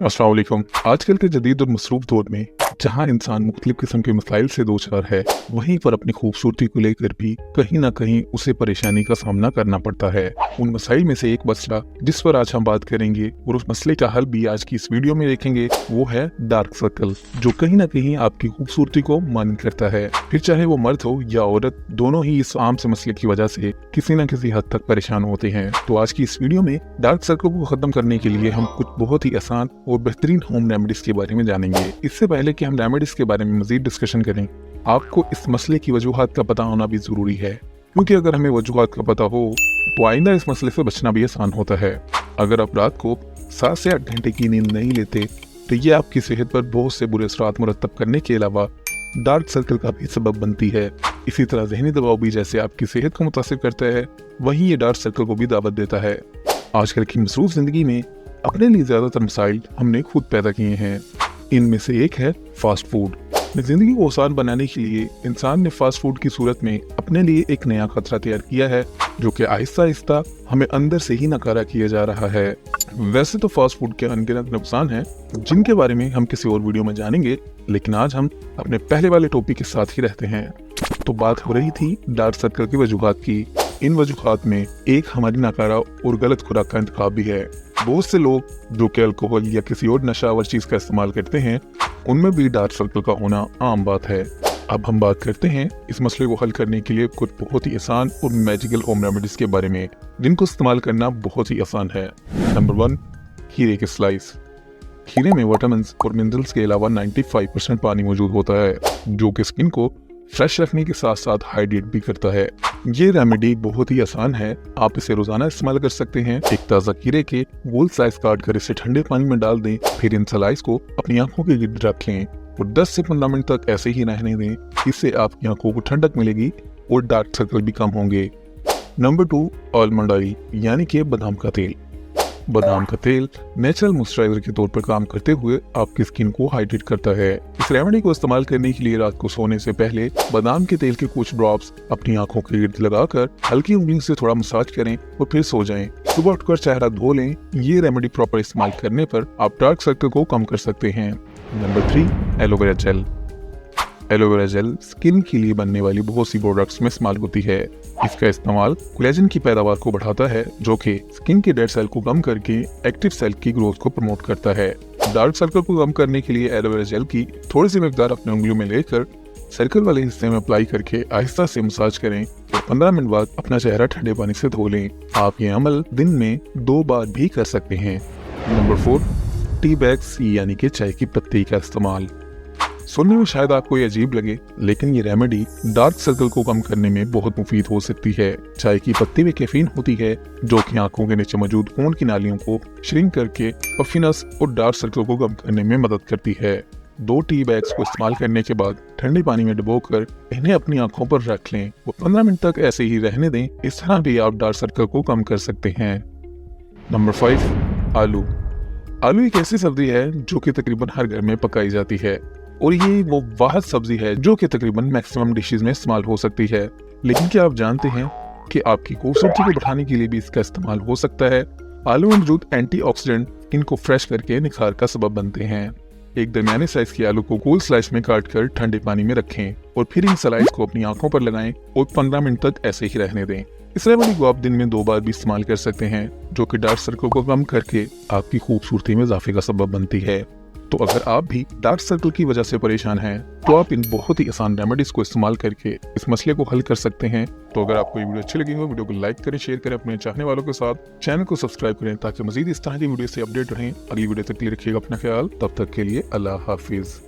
अस्सलाम वालेकुम। आजकल के जदीद और मसरूफ दौर में जहाँ इंसान मुख्तलिफ किस्म के मसाइल से दो चार है, वहीं पर अपनी खूबसूरती को लेकर भी कहीं ना कहीं उसे परेशानी का सामना करना पड़ता है। उन मसाइल में से एक मसला जिस पर आज हम बात करेंगे और उस मसले का हल भी आज की इस वीडियो में देखेंगे, वो है डार्क सर्कल, जो कहीं ना कहीं आपकी खूबसूरती को मानी करता है। फिर चाहे वो मर्द हो या औरत, दोनों ही इस आम से मसले की वजह से किसी न किसी हद तक परेशान होते हैं। तो आज की इस वीडियो में डार्क सर्कल को खत्म करने के लिए हम कुछ बहुत ही आसान और बेहतरीन होम रेमेडीज के बारे में जानेंगे। इससे पहले कि हम रेमेडीज के बारे में मजीद डिस्कशन करें, आपको इस मसले की वजूहात का पता होना भी जरूरी है, क्योंकि अगर हमें वजूहात का पता हो तो आइंदा इस मसले से बचना भी आसान होता है। अगर आप रात को 7 से 8 घंटे की नींद नहीं लेते तो ये आपकी सेहत पर बहुत से बुरे असरात मुरतब करने के अलावा डार्क सर्कल का भी सबब बनती है। इसी तरह ज़हनी दबाव भी जैसे आपकी सेहत को मुतासिर करता है, वहीं ये डार्क सर्कल को भी दावत देता है। आजकल की मसरूफ जिंदगी में अपने लिए ज्यादातर मसाइल हमने खुद पैदा किए हैं। इनमें से एक है फास्ट फूड। जिंदगी को आसान बनाने के लिए इंसान ने फास्ट फूड की सूरत में अपने लिए एक नया खतरा तैयार किया है, जो कि आहिस्ता आहिस्ता हमें अंदर से ही नकारा किया जा रहा है। वैसे तो फास्ट फूड के अनगिनत नुकसान हैं, जिनके बारे में हम किसी और वीडियो में जानेंगे, लेकिन आज हम अपने पहले वाले टॉपिक के साथ ही रहते हैं। तो बात हो रही थी डार्क सर्कल की वजूहात की। इन वजूहात में एक हमारी नाकारा और गलत खुराक का इंतखाब भी है। बहुत से लोग जो कि अल्कोहल या किसी और नशावर चीज का इस्तेमाल करते हैं, उनमें भी डार्क सर्कल का होना आम बात है। अब हम बात करते हैं इस मसले को हल करने के लिए कुछ बहुत ही आसान और मैजिकल होम रेमेडीज के बारे में, जिनको इस्तेमाल करना बहुत ही आसान है। नंबर 1, खीरे के स्लाइस। खीरे में विटामिन और मिनरल्स के अलावा 95% पानी मौजूद होता है, जो कि स्किन को फ्रेश रखने के साथ साथ हाइड्रेट भी करता है। ये रेमेडी बहुत ही आसान है, आप इसे रोजाना इस्तेमाल कर सकते हैं। एक ताज़ा खीरे के गोल स्लाइस काट कर इसे ठंडे पानी में डाल दें, फिर इन स्लाइस को अपनी आंखों के गिर्द रख लें और 10 से 15 मिनट तक ऐसे ही रहने दें। इससे आपकी आंखों को ठंडक मिलेगी और डार्क सर्कल भी कम होंगे। नंबर 2, आलमंड ऑयल यानी कि बादाम का तेल। बादाम का तेल नेचुरल मॉइस्चराइजर के तौर पर काम करते हुए आपकी स्किन को हाइड्रेट करता है। इस रेमेडी को इस्तेमाल करने के लिए रात को सोने से पहले बादाम के तेल के कुछ ड्रॉप्स अपनी आंखों के गिर्द लगाकर हल्की उंगली से थोड़ा मसाज करें और फिर सो जाएं। सुबह उठकर चेहरा धो लें। ये रेमेडी प्रॉपर इस्तेमाल करने पर आप डार्क सर्कल को कम कर सकते हैं। Number 3, aloe vera gel. Aloe vera gel skin के लिए बनने वाली बहुत सी प्रोडक्ट्स में इस्तेमाल होती है। इसका इस्तेमाल कोलेजन की पैदावार को बढ़ाता है, जो कि स्किन के डेड सेल को कम करके एक्टिव सेल की ग्रोथ को प्रमोट करता है। डार्क सर्कल को कम करने के लिए एलोवेरा जेल की थोड़ी सी मिकदार अपने उंगलियों में लेकर सर्कल वाले हिस्से में अप्लाई करके आहिस्ता से मसाज करें और 15 मिनट बाद अपना चेहरा ठंडे पानी से धो लें। आप ये अमल दिन में 2 बार भी कर सकते हैं। नंबर 4, टी बैग्स यानी कि चाय की पत्ती का इस्तेमाल। सुनने में शायद आपको ये अजीब लगे, लेकिन ये रेमेडी डार्क सर्कल को कम करने में बहुत मुफीद हो सकती है। चाय की पत्ती में कैफीन होती है, जो कि आंखों के नीचे मौजूद खून की नालियों को श्रिंक करके पफिनस और डार्क सर्कल को कम करने में मदद करती है। 2 टी बैग्स को इस्तेमाल करने के बाद ठंडे पानी में डुबोकर इन्हें अपनी आंखों पर रख लें और 15 मिनट तक ऐसे ही रहने दें। इस तरह भी आप डार्क सर्कल को कम कर सकते हैं। नंबर 5, आलू। आलू एक ऐसी सब्जी है जो कि तकरीबन हर घर में पकाई जाती है, और ये वो वाहिद सब्जी है जो कि तकरीबन मैक्सिमम डिशेस में इस्तेमाल हो सकती है। लेकिन क्या आप जानते हैं कि आपकी खूबसूरती को बढ़ाने के लिए भी इसका इस्तेमाल हो सकता है? आलू में मौजूद एंटीऑक्सीडेंट इनको फ्रेश करके निखार का सबब बनते हैं। एक दरमियाने साइज के आलू को गोल स्लाइस में काट कर ठंडे पानी में रखें और फिर इन स्लाइस को अपनी आंखों पर लगाएं और 15 मिनट तक ऐसे ही रहने दें। इस रेमेडी को आप दिन में 2 बार भी इस्तेमाल कर सकते हैं, जो कि डार्क सर्कल को कम करके आपकी खूबसूरती में इजाफे का सबब बनती है। तो अगर आप भी डार्क सर्कल की वजह से परेशान हैं, तो आप इन बहुत ही आसान रेमेडीज को इस्तेमाल करके इस मसले को हल कर सकते हैं। तो अगर आपको ये वीडियो अच्छी लगी हो, वीडियो को लाइक करें, शेयर करें अपने चाहने वालों के साथ, चैनल को सब्सक्राइब करें ताकि मजीद इस तरह की वीडियो से अपडेट रहें। अगली वीडियो तक के लिए रखिएगा अपना ख्याल। तब तक के लिए अल्लाह हाफिज।